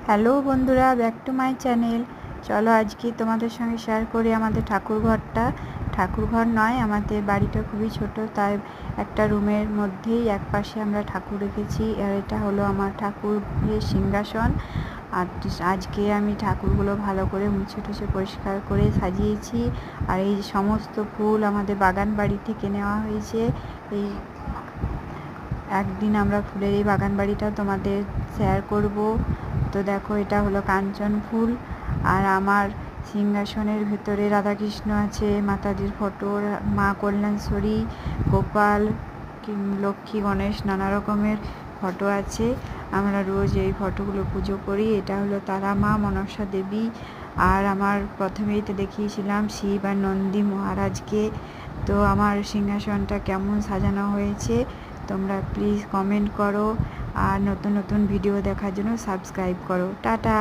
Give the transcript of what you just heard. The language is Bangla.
হ্যালো বন্ধুরা, ব্যাক টু মাই চ্যানেল। চলো আজকে তোমাদের সঙ্গে শেয়ার করি আমাদের ঠাকুরঘরটা। ঠাকুরঘর নয়, আমাদের বাড়িটা খুবই ছোট, তাই একটা রুমের মধ্যেই একপাশে আমরা ঠাকুর রেখেছি। আর এটা হলো আমার ঠাকুরের সিংহাসন। আর আজকে আমি ঠাকুরগুলো ভালো করে মুছে টুছে পরিষ্কার করে সাজিয়েছি। আর এই সমস্ত ফুল আমাদের বাগান বাড়ি থেকে নেওয়া হয়েছে। এই একদিন আমরা ফুলের এই বাগান বাড়িটাও তোমাদের শেয়ার করব। তো দেখো, এটা হলো কাঞ্চন ফুল। আর আমার সিংহাসনের ভেতরে রাধাকৃষ্ণ আছে, মাতাজির ফটো, মা কল্যাণেশ্বরী, গোপাল, লক্ষ্মী, গণেশ, নানা রকমের ফটো আছে। আমরা রোজ এই ফটোগুলো পুজো করি। এটা হলো তারা মা, মনসা দেবী। আর আমার প্রথমেই তো দেখিয়েছিলাম শিব আর নন্দী মহারাজকে। তো আমার সিংহাসনটা কেমন সাজানো হয়েছে তোমরা প্লিজ কমেন্ট করো। আর নতুন নতুন ভিডিও দেখার জন্য সাবস্ক্রাইব করো। টাটা।